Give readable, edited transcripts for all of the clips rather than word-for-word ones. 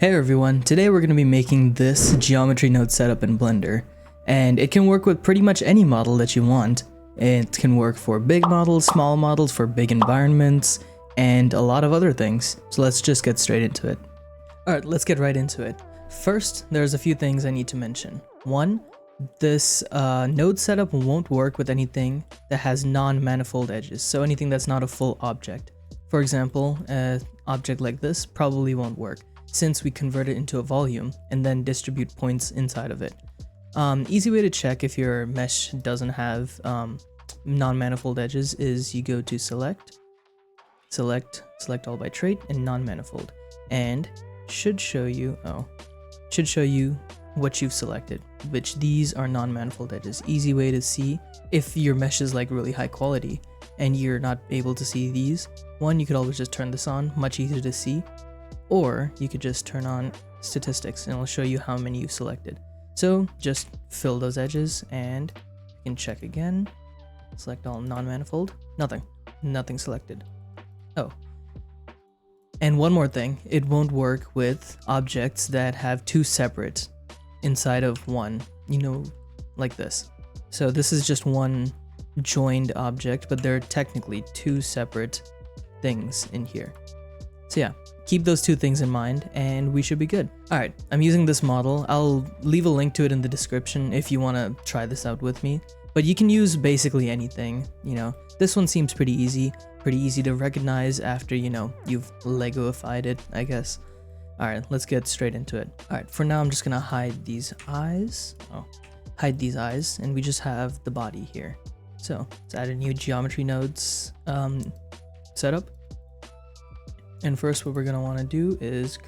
Hey everyone, today we're going to be making this geometry node setup in Blender, and it can work with pretty much any model that you want. It can work for big models, small models, for big environments, and a lot of other things. So let's just get straight into it. Alright, let's get right into it. First, there's a few things I need to mention. One, this node setup won't work with anything that has non-manifold edges, so anything that's not a full object. For example, an object like this probably won't work, since we convert it into a volume and then distribute points inside of it. Easy way to check if your mesh doesn't have non-manifold edges is you go to select all by trait and non-manifold, and should show you what you've selected, which these are non-manifold edges. Easy way to see if your mesh is like really high quality and you're not able to see these. One, you could always just turn this on, much easier to see. Or you could just turn on statistics and it'll show you how many you've selected. So just fill those edges and you can check again. Select all non-manifold. Nothing selected. Oh. And one more thing, it won't work with objects that have two separate inside of one, like this. So this is just one joined object, but there are technically two separate things in here. So yeah, keep those two things in mind and we should be good. Alright, I'm using this model. I'll leave a link to it in the description if you want to try this out with me. But you can use basically anything, This one seems pretty easy to recognize after, you've Legoified it, I guess. Alright, let's get straight into it. Alright, for now I'm just gonna hide these eyes. Hide these eyes, and we just have the body here. So, let's add a new geometry nodes setup. And first what we're going to want to do is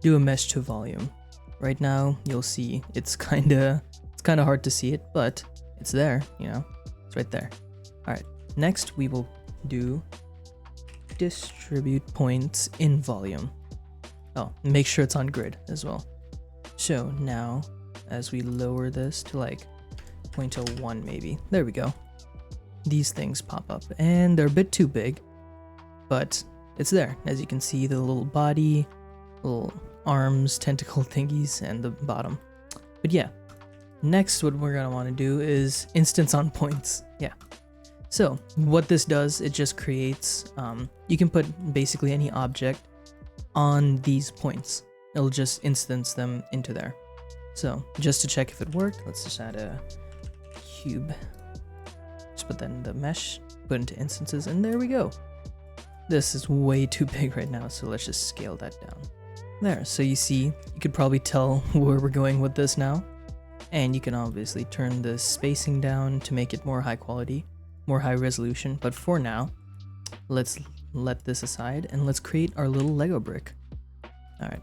do a mesh to volume. Right now you'll see it's kind of hard to see it, but it's there, it's right there. All right, next we will do distribute points in volume. Oh, make sure it's on grid as well. So now as we lower this to like 0.01 maybe, there we go. These things pop up and they're a bit too big, but it's there. As you can see, the little body, little arms, tentacle thingies, and the bottom. But yeah, next what we're gonna want to do is instance on points. Yeah. So what this does, it just creates, you can put basically any object on these points. It'll just instance them into there. So just to check if it worked, let's just add a cube. Just put that in the mesh, put into instances, and there we go. This is way too big right now, so let's just scale that down. There, so you see, you could probably tell where we're going with this now. And you can obviously turn the spacing down to make it more high quality, more high resolution. But for now, let's let this aside and let's create our little Lego brick. Alright,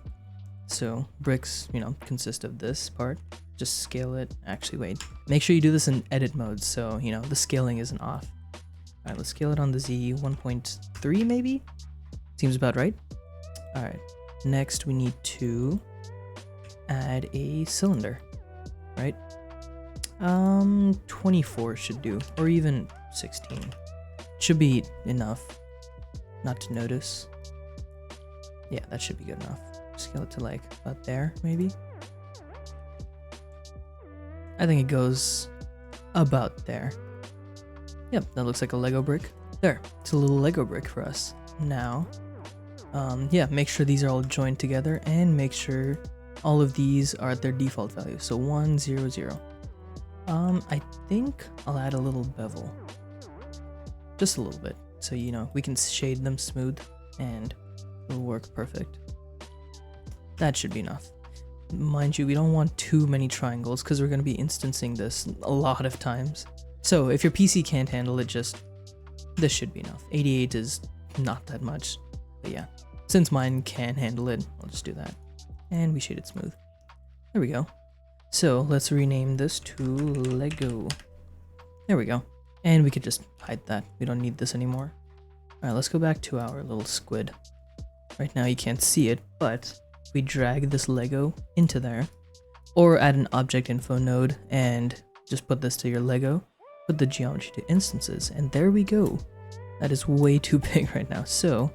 so bricks, consist of this part. Just scale it. Actually, wait. Make sure you do this in edit mode so, the scaling isn't off. Alright, let's scale it on the Z 1.3 maybe? Seems about right. Alright, next we need to add a cylinder, right? 24 should do, or even 16. Should be enough not to notice. Yeah, that should be good enough. Scale it to like about there, maybe? I think it goes about there. Yep, that looks like a Lego brick. There, it's a little Lego brick for us. Now, yeah, make sure these are all joined together and make sure all of these are at their default value. So 1, 0, 0. I think I'll add a little bevel. Just a little bit. So, we can shade them smooth and it'll work perfect. That should be enough. Mind you, we don't want too many triangles because we're going to be instancing this a lot of times. So if your PC can't handle it, this should be enough. 88 is not that much, but yeah. Since mine can handle it, I'll just do that. And we shade it smooth. There we go. So let's rename this to Lego. There we go. And we could just hide that. We don't need this anymore. Alright, let's go back to our little squid. Right now you can't see it, but we drag this Lego into there. Or add an object info node and just put this to your Lego. Put the geometry to instances, and there we go. That is way too big right now, so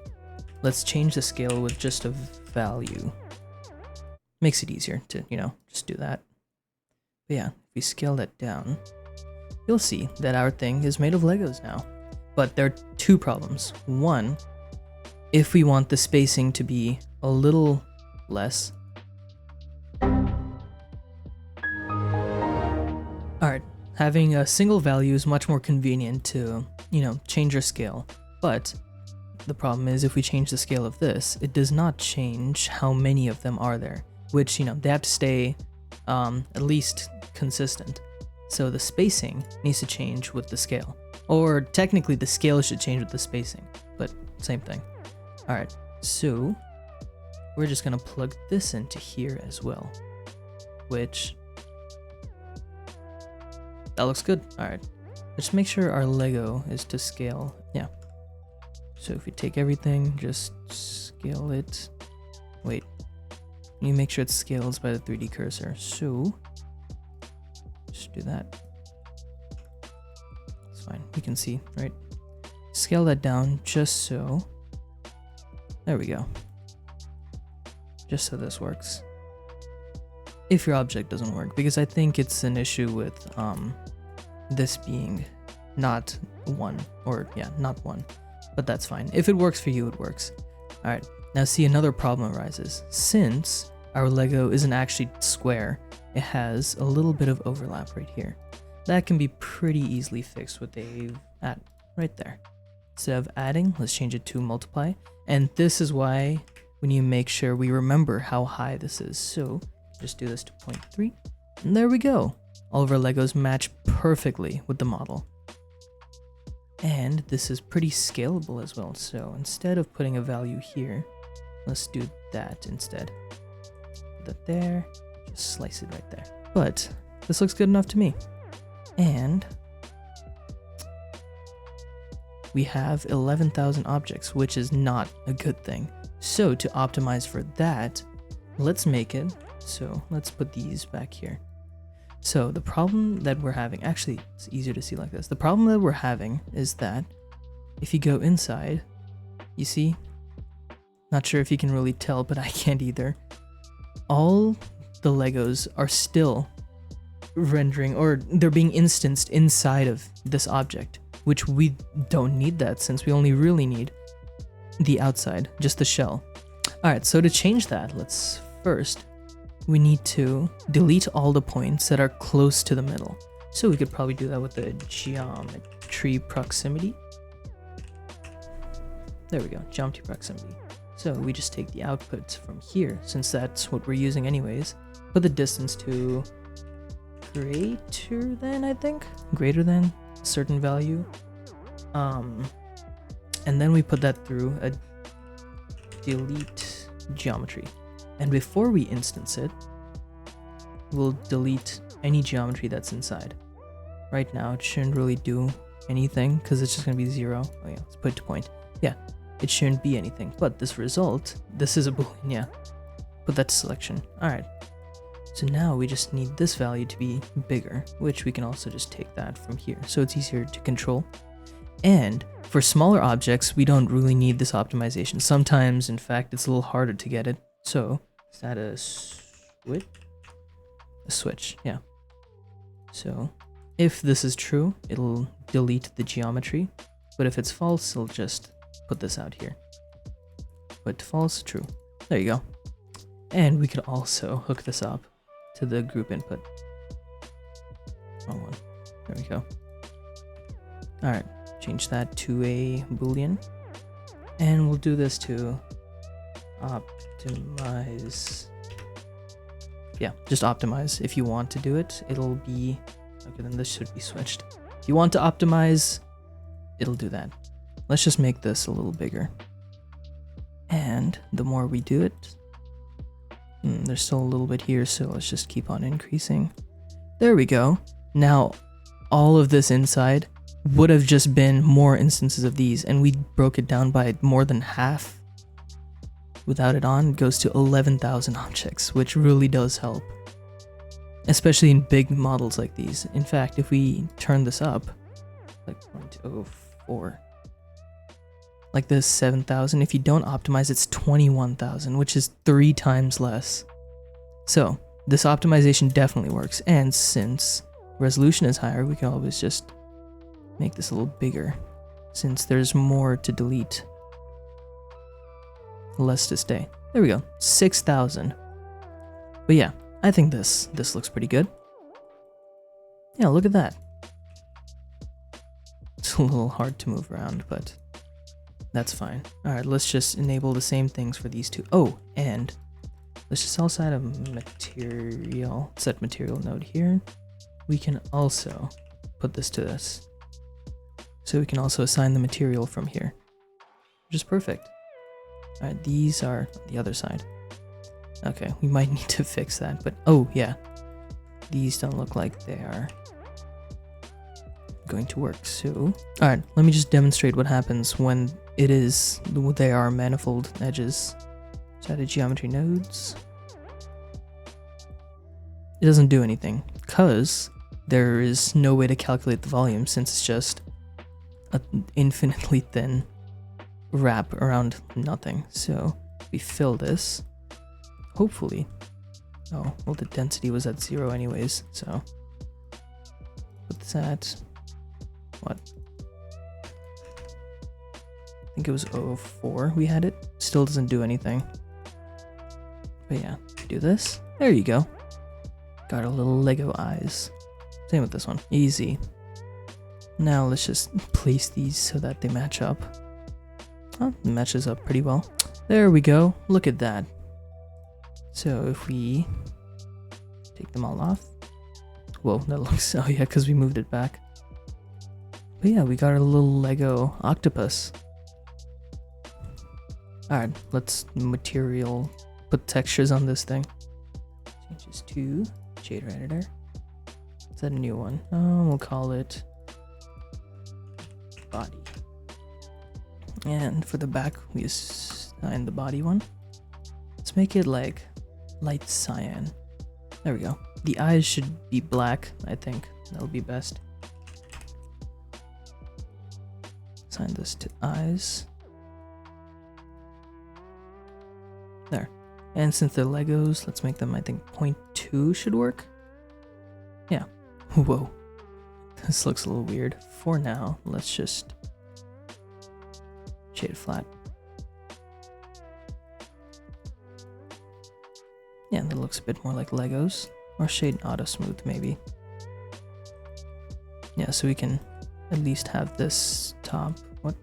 let's change the scale with just a value. Makes it easier to, just do that. But yeah, if we scale that down, you'll see that our thing is made of Legos now. But there are two problems. One, if we want the spacing to be a little less. Alright, having a single value is much more convenient to, change your scale. But the problem is if we change the scale of this, it does not change how many of them are there, which, they have to stay at least consistent. So the spacing needs to change with the scale. Or technically the scale should change with the spacing, but same thing. Alright, so we're just gonna plug this into here as well, which, that looks good. Alright, let's make sure our Lego is to scale. Yeah. So if we take everything, just scale it. Wait, you make sure it scales by the 3D cursor. So just do that. It's fine. We can see, right? Scale that down just so. There we go. Just so this works. If your object doesn't work, because I think it's an issue with this being not one, or yeah, not one. But that's fine. If it works for you, it works. Alright, now see, another problem arises. Since our Lego isn't actually square, it has a little bit of overlap right here. That can be pretty easily fixed with a add right there. Instead of adding, let's change it to multiply. And this is why we need to make sure we remember how high this is. So just do this to 0.3. And there we go. All of our Legos match perfectly with the model. And this is pretty scalable as well. So instead of putting a value here, let's do that instead. Put that there, just slice it right there. But this looks good enough to me. And we have 11,000 objects, which is not a good thing. So to optimize for that, let's make it, so let's put these back here. So the problem that we're having, actually it's easier to see like this. The problem that we're having is that if you go inside, you see, not sure if you can really tell, but I can't either. All the Legos are still rendering, or they're being instanced inside of this object, which we don't need that since we only really need the outside, just the shell. Alright, so to change that, let's first, we need to delete all the points that are close to the middle. So we could probably do that with the geometry proximity. There we go, geometry proximity. So we just take the output from here, since that's what we're using anyways. Put the distance to greater than, I think? Greater than a certain value. And then we put that through a delete geometry. And before we instance it, we'll delete any geometry that's inside. Right now, it shouldn't really do anything because it's just going to be 0. Oh yeah, let's put it to point. Yeah, it shouldn't be anything. But this result, this is a boolean, yeah. Put that to selection. Alright. So now we just need this value to be bigger, which we can also just take that from here. So it's easier to control. And for smaller objects, we don't really need this optimization. Sometimes, in fact, it's a little harder to get it. So is that a switch? A switch, yeah. So if this is true, it'll delete the geometry. But if it's false, it'll just put this out here. But false, true. There you go. And we could also hook this up to the group input. Wrong one. There we go. Alright, change that to a boolean. And we'll do this to optimize. Yeah, just optimize. If you want to do it, it'll be, okay, then this should be switched. If you want to optimize, it'll do that. Let's just make this a little bigger. And the more we do it, there's still a little bit here, so let's just keep on increasing. There we go. Now, all of this inside would have just been more instances of these, and we broke it down by more than half. Without it on, it goes to 11,000 objects, which really does help. Especially in big models like these. In fact, if we turn this up, like 0.04, like this 7,000. If you don't optimize, it's 21,000, which is 3 times less. So this optimization definitely works. And since resolution is higher, we can always just make this a little bigger, since there's more to delete, less to stay. There we go, 6,000. But yeah, I think this looks pretty good. Yeah, look at that. It's a little hard to move around, but that's fine. All right, let's just enable the same things for these two. Oh, and let's just also add a material, set material node here. We can also put this to this. So we can also assign the material from here, which is perfect. All right, these are on the other side. Okay, we might need to fix that, but oh yeah, these don't look like they are going to work. So, all right, let me just demonstrate what happens when they are manifold edges. So add geometry nodes. It doesn't do anything because there is no way to calculate the volume, since it's just an infinitely thin wrap around nothing. So we fill this, hopefully. Oh, well, the density was at 0 anyways, so put this at what? I think it was 0.04 we had it. Still doesn't do anything. But yeah, do this. There you go. Got our little Lego eyes. Same with this one. Easy. Now let's just place these so that they match up. Oh, it matches up pretty well. There we go. Look at that. So if we take them all off. Whoa, that looks... Oh yeah, because we moved it back. But yeah, we got our little Lego octopus. Alright, let's put textures on this thing. Changes to shader editor. Is that a new one? We'll call it body. And for the back, we assign the body one. Let's make it like light cyan. There we go. The eyes should be black, I think. That'll be best. Assign this to eyes. There. And since they're Legos, let's make them, I think, 0.2 should work. Yeah. Whoa. This looks a little weird. For now, let's just shade it flat. Yeah, that looks a bit more like Legos. Or shade auto smooth, maybe. Yeah, so we can at least have this top. What?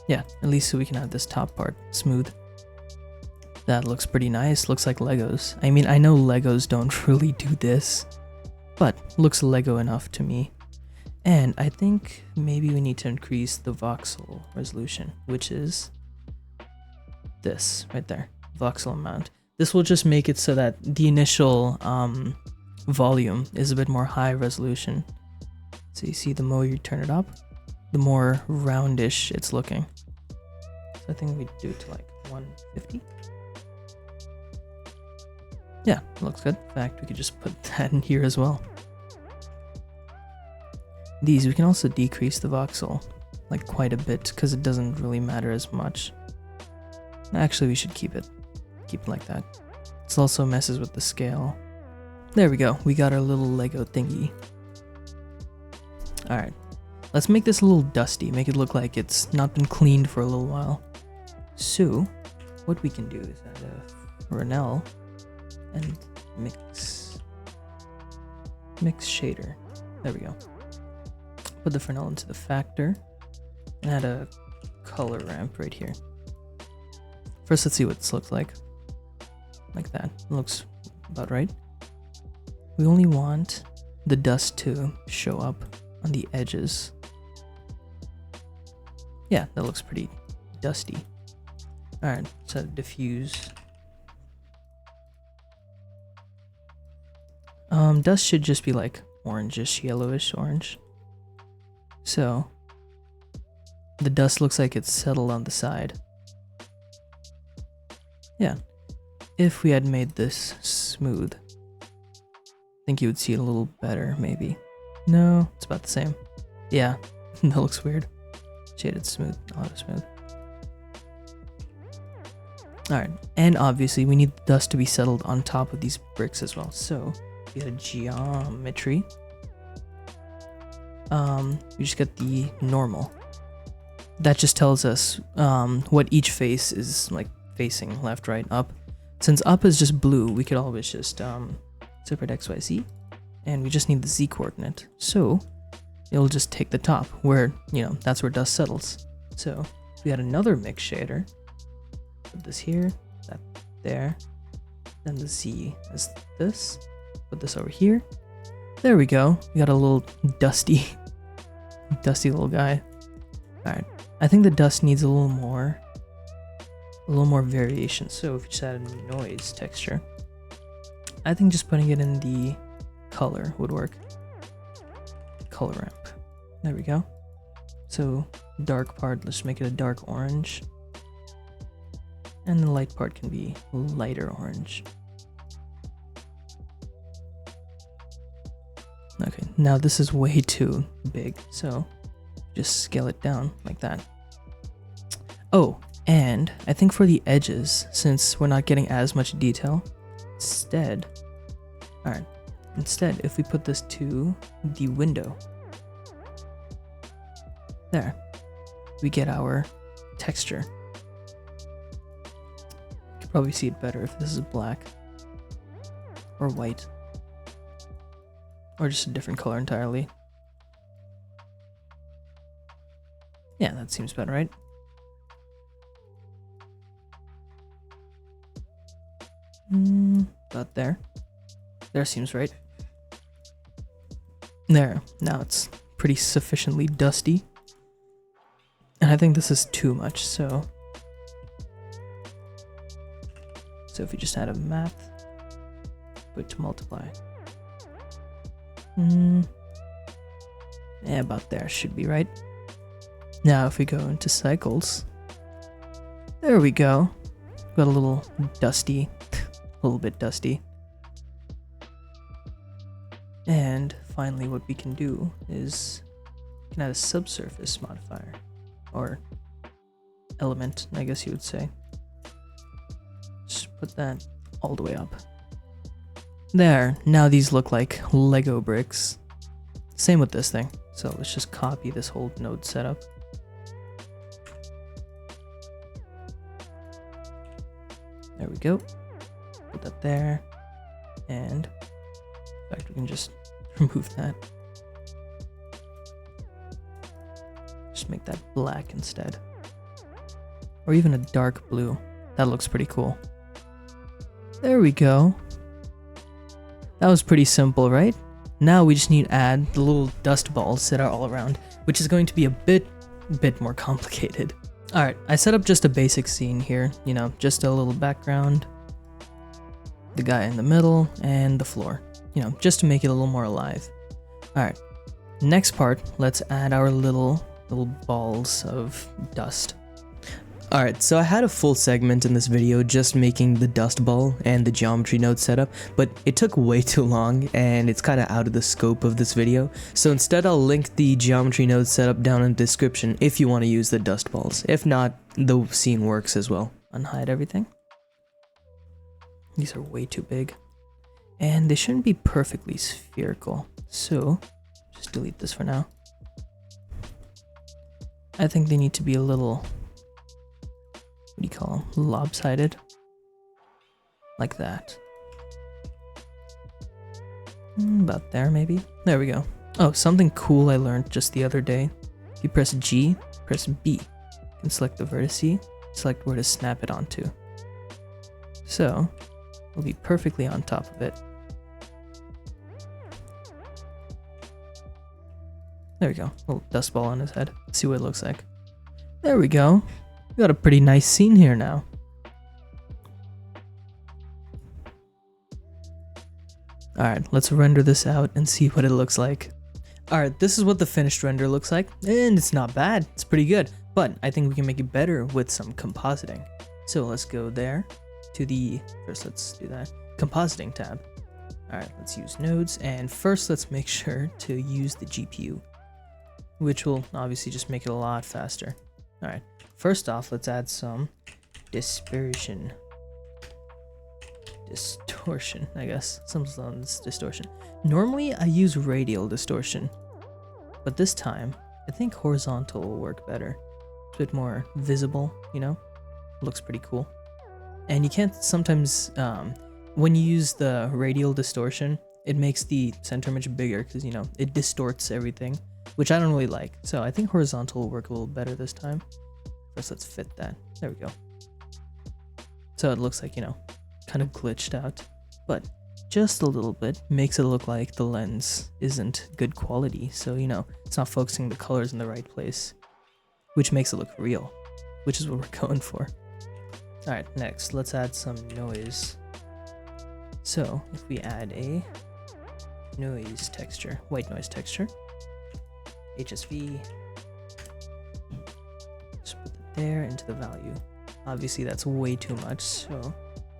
Yeah, at least so we can have this top part smooth. That looks pretty nice. Looks like Legos. I mean, I know Legos don't really do this, but looks Lego enough to me. And I think maybe we need to increase the voxel resolution, which is this right there, voxel amount. This will just make it so that the initial volume is a bit more high resolution. So you see, the more you turn it up, the more roundish it's looking. So I think we do it to like 150. Yeah, looks good. In fact, we could just put that in here as well. These, we can also decrease the voxel like quite a bit because it doesn't really matter as much. Actually, we should keep it like that. It also messes with the scale. There we go. We got our little Lego thingy. All right, let's make this a little dusty. Make it look like it's not been cleaned for a little while. So what we can do is add a Renell and mix shader. There we go. Put the Fresnel into the factor and add a color ramp right here. First, let's see what this looks like. Like that. It looks about right. We only want the dust to show up on the edges. Yeah, that looks pretty dusty. Alright, so diffuse. Dust should just be like orangish, yellowish orange. So the dust looks like it's settled on the side. Yeah. If we had made this smooth, I think you would see it a little better, maybe. No, it's about the same. Yeah, That looks weird. Shaded smooth, auto smooth. Alright, and obviously we need the dust to be settled on top of these bricks as well. So we get a geometry. We just get the normal. That just tells us what each face is like facing, left, right, up. Since up is just blue, we could always just separate X, Y, Z, and we just need the Z coordinate. So it'll just take the top where, you know, that's where dust settles. So we had another mix shader. Put this here, that there, then the Z is this. Put this over here. There we go. We got a little dusty little guy. All right. I think the dust needs a little more variation. So if you just add a noise texture, I think just putting it in the color would work. Color ramp. There we go. So dark part, let's make it a dark orange. And the light part can be lighter orange. Okay, now this is way too big, so just scale it down like that. Oh, and I think for the edges, since we're not getting as much detail, instead, if we put this to the window, there, we get our texture. You can probably see it better if this is black or white. Or just a different color entirely. Yeah, that seems better, right? About there. There seems right. There. Now it's pretty sufficiently dusty. And I think this is too much, so if we just add a math, put to multiply. Yeah, about there should be right. Now if we go into cycles, there we go. Got a little dusty, a little bit dusty. And finally what we can do is we can add a subsurface modifier, or element, I guess you would say. Just put that all the way up. There, now these look like Lego bricks. Same with this thing. So let's just copy this whole node setup. There we go. Put that there. And in fact, we can just remove that. Just make that black instead. Or even a dark blue. That looks pretty cool. There we go. That was pretty simple, right? Now we just need to add the little dust balls that are all around, which is going to be a bit more complicated. Alright, I set up just a basic scene here, you know, just a little background, the guy in the middle, and the floor, you know, just to make it a little more alive. Alright, next part, let's add our little balls of dust. Alright, so I had a full segment in this video just making the dust ball and the geometry node setup, but it took way too long and it's kind of out of the scope of this video. So instead I'll link the geometry node setup down in the description if you want to use the dust balls. If not, the scene works as well. Unhide everything. These are way too big. And they shouldn't be perfectly spherical. So just delete this for now. I think they need to be a little, what do you call them? Lopsided. Like that. About there, maybe. There we go. Oh, something cool I learned just the other day. If you press G, press B. You can select the vertice, select where to snap it onto. So, we'll be perfectly on top of it. There we go. Little dust ball on his head. Let's see what it looks like. There we go. We got a pretty nice scene here now. Alright, let's render this out and see what it looks like. Alright, this is what the finished render looks like, and it's not bad, it's pretty good, but I think we can make it better with some compositing. So let's go there to the, first let's do that, compositing tab. Alright, let's use nodes, and first let's make sure to use the GPU. which will obviously just make it a lot faster. All right, first off, let's add some distortion, I guess. Some distortion. Normally I use radial distortion, but this time I think horizontal will work better. It's a bit more visible, you know? Looks pretty cool. And you can't sometimes, when you use the radial distortion, it makes the center image bigger because, you know, it distorts everything, which I don't really like. So I think horizontal will work a little better this time. First, let's fit that. There we go. So it looks like, you know, kind of glitched out, but just a little bit makes it look like the lens isn't good quality. So, you know, it's not focusing the colors in the right place, which makes it look real, which is what we're going for. All right, next, let's add some noise. So if we add a noise texture, white noise texture, HSV, just put it there into the value. Obviously that's way too much, so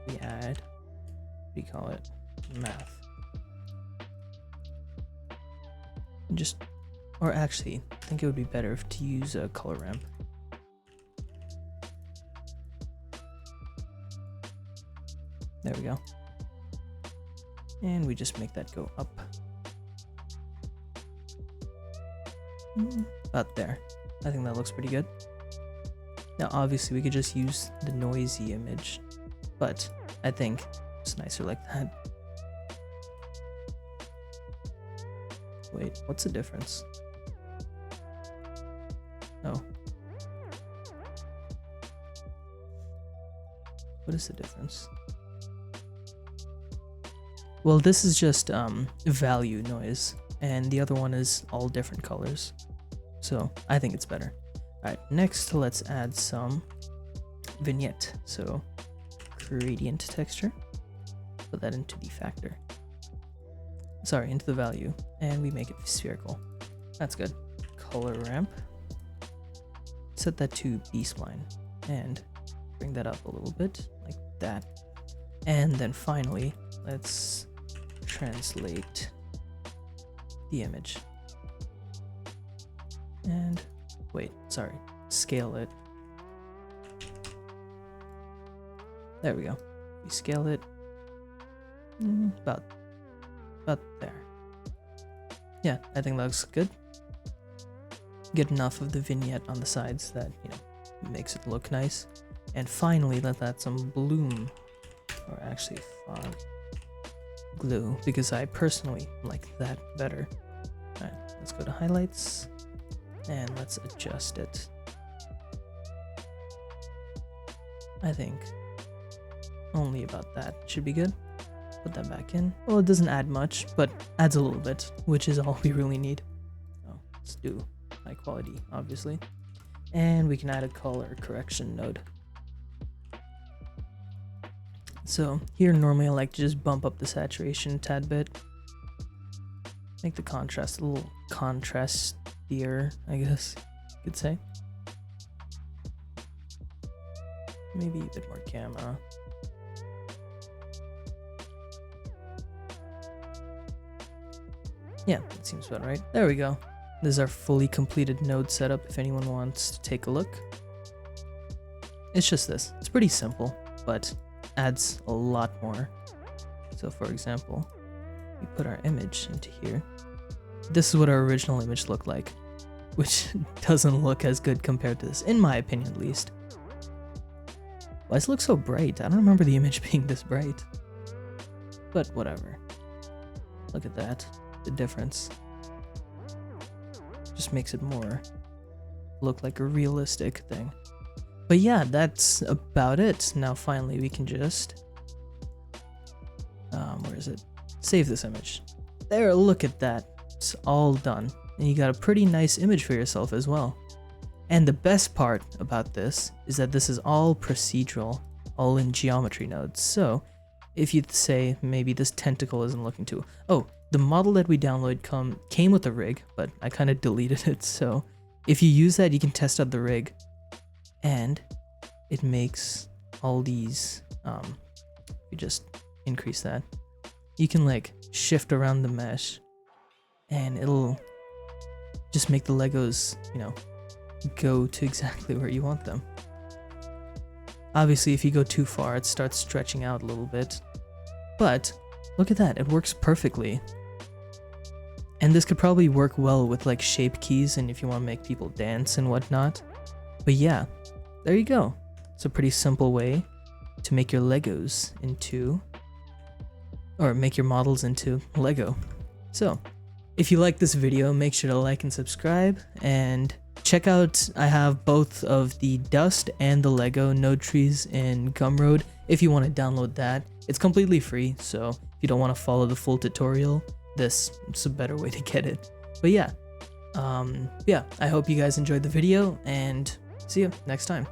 we add, what do you call it, math. And just, or actually, I think it would be better to use a color ramp. There we go. And we just make that go up. About there. I think that looks pretty good. Now obviously we could just use the noisy image, but I think it's nicer like that. Wait, what's the difference? Oh. What is the difference? Well, this is just value noise, and the other one is all different colors. So I think it's better. All right, next let's add some vignette. So gradient texture, put that into the factor. Sorry, into the value, and we make it spherical. That's good. Color ramp. Set that to B-spline, and bring that up a little bit, like that. And then finally, let's translate the image. And wait, sorry, scale it. There we go. We scale it about there. Yeah, I think that looks good. Get enough of the vignette on the sides that, you know, makes it look nice. And finally, let's add some bloom, or actually fog glue, because I personally like that better. Alright, let's go to highlights and let's adjust it. I think only about that should be good. Put that back in. Well, it doesn't add much, but adds a little bit, which is all we really need. So let's do high quality, obviously. And we can add a color correction node. So here normally I like to just bump up the saturation a tad bit. Make the contrast a little contrastier, I guess you could say. Maybe a bit more gamma. Yeah, that seems about right. There we go. This is our fully completed node setup if anyone wants to take a look. It's just this. It's pretty simple, but adds a lot more. So for example, we put our image into here. This is what our original image looked like, which doesn't look as good compared to this, in my opinion at least. Why does it look so bright? I don't remember the image being this bright. But whatever. Look at that. The difference. Just makes it more look like a realistic thing. But yeah, that's about it. Now finally we can just where is it? Save this image. There, look at that. It's all done. And you got a pretty nice image for yourself as well. And the best part about this is that this is all procedural, all in geometry nodes. So if you say maybe this tentacle isn't looking too... Oh, the model that we downloaded came with a rig, but I kind of deleted it. So if you use that, you can test out the rig. And it makes all these... you just increase that. You can like shift around the mesh and it'll just make the Legos, you know, go to exactly where you want them. Obviously, if you go too far, it starts stretching out a little bit. But look at that, it works perfectly. And this could probably work well with like shape keys and if you want to make people dance and whatnot. But yeah, there you go. It's a pretty simple way to make your Legos into, or make your models into Lego. So, if you like this video, make sure to like and subscribe, and check out, I have both of the Dust and the Lego node trees in Gumroad if you want to download that. It's completely free, so if you don't want to follow the full tutorial, this is a better way to get it. But yeah, I hope you guys enjoyed the video, and see you next time.